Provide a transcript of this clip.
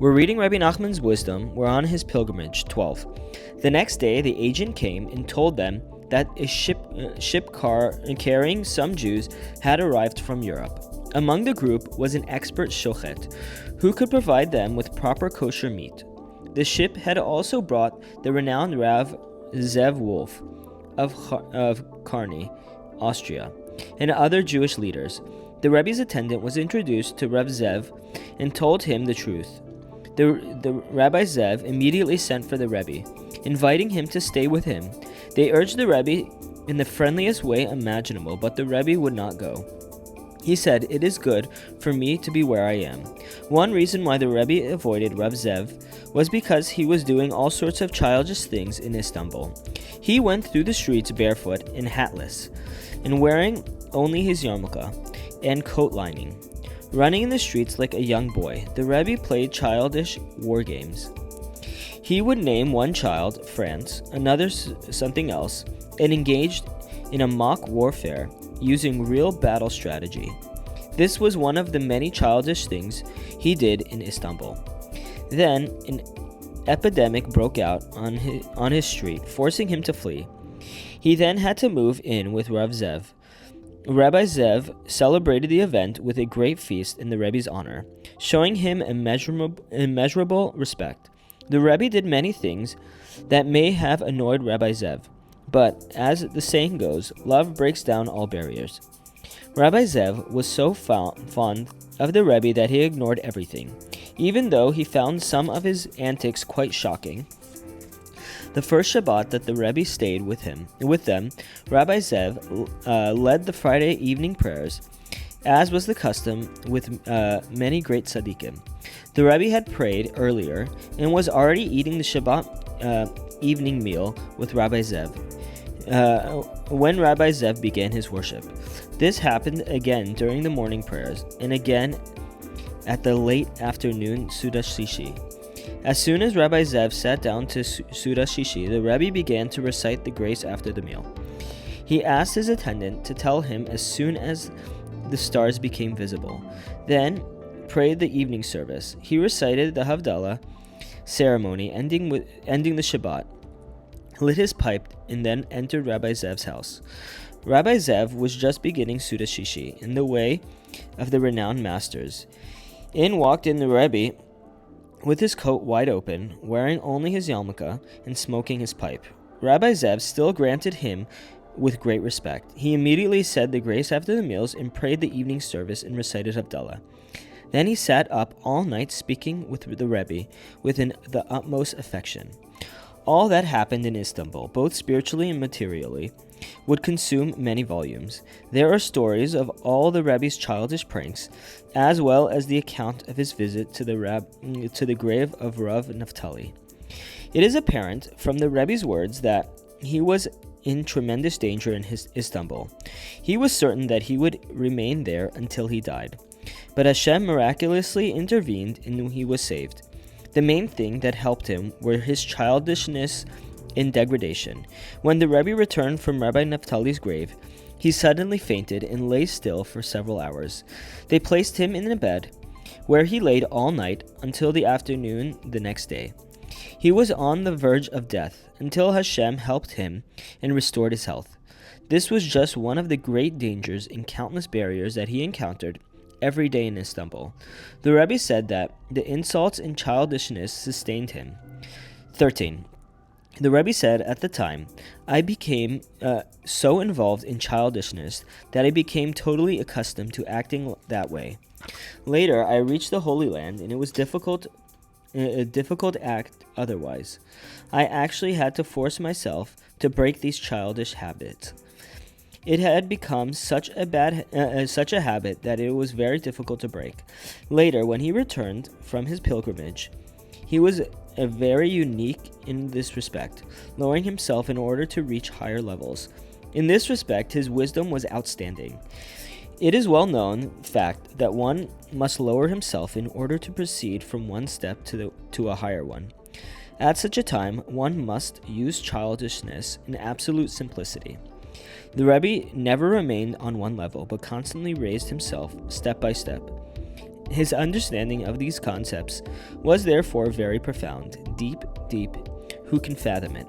We're reading Rebbe Nachman's wisdom. We're on his pilgrimage. 12. The next day, the agent came and told them that a ship carrying some Jews had arrived from Europe. Among the group was an expert shochet who could provide them with proper kosher meat. The ship had also brought the renowned Rav Zev Wolf of Karni, Austria, and other Jewish leaders. The Rebbe's attendant was introduced to Rav Zev and told him the truth. The Rabbi Zev immediately sent for the Rebbe, inviting him to stay with him. They urged the Rebbe in the friendliest way imaginable, but the Rebbe would not go. He said, "It is good for me to be where I am." One reason why the Rebbe avoided Rav Zev was because he was doing all sorts of childish things in Istanbul. He went through the streets barefoot and hatless, and wearing only his yarmulke and coat lining. Running in the streets like a young boy, the Rebbe played childish war games. He would name one child France, another something else, and engaged in a mock warfare using real battle strategy. This was one of the many childish things he did in Istanbul. Then an epidemic broke out on his street, forcing him to flee. He then had to move in with Rav Zev. Rabbi Zev celebrated the event with a great feast in the Rebbe's honor, showing him immeasurable respect. The Rebbe did many things that may have annoyed Rabbi Zev, but as the saying goes, love breaks down all barriers. Rabbi Zev was so fond of the Rebbe that he ignored everything, even though he found some of his antics quite shocking. The first Shabbat that the Rebbe stayed with them, Rabbi Zev led the Friday evening prayers, as was the custom with many great tzaddikim. The Rebbe had prayed earlier and was already eating the Shabbat evening meal with Rabbi Zev when Rabbi Zev began his worship. This happened again during the morning prayers and again at the late afternoon Suda Shishi. As soon as Rabbi Zev sat down to Suda Shishi, the Rebbe began to recite the grace after the meal. He asked his attendant to tell him as soon as the stars became visible, then prayed the evening service. He recited the Havdalah ceremony, ending the Shabbat, lit his pipe, and then entered Rabbi Zev's house. Rabbi Zev was just beginning Suda Shishi in the way of the renowned masters. In walked in the Rebbe with his coat wide open, wearing only his yarmulke and smoking his pipe. Rabbi Zev still granted him with great respect. He immediately said the grace after the meals and prayed the evening service and recited Havdalah. Then he sat up all night speaking with the Rebbe with the utmost affection. All that happened in Istanbul, both spiritually and materially, would consume many volumes. There are stories of all the Rebbe's childish pranks, as well as the account of his visit to the grave of Rav Naftali. It is apparent from the Rebbe's words that he was in tremendous danger in Istanbul. He was certain that he would remain there until he died. But Hashem miraculously intervened and he was saved. The main thing that helped him were his childishness and degradation. When the Rebbe returned from Rabbi Naftali's grave, he suddenly fainted and lay still for several hours. They placed him in a bed, where he laid all night until the afternoon the next day. He was on the verge of death until Hashem helped him and restored his health. This was just one of the great dangers and countless barriers that he encountered every day in Istanbul. The Rebbe said that the insults and childishness sustained him. 13. The Rebbe said at the time, I became so involved in childishness that I became totally accustomed to acting that way. Later, I reached the Holy Land, and it was a difficult act otherwise. I actually had to force myself to break these childish habits. It had become such a habit that it was very difficult to break. Later, when he returned from his pilgrimage, he was very unique in this respect, lowering himself in order to reach higher levels. In this respect, his wisdom was outstanding. It is well known fact that one must lower himself in order to proceed from one step to a higher one. At such a time, one must use childishness and absolute simplicity. The Rebbe never remained on one level, but constantly raised himself step by step. His understanding of these concepts was therefore very profound, deep, who can fathom it?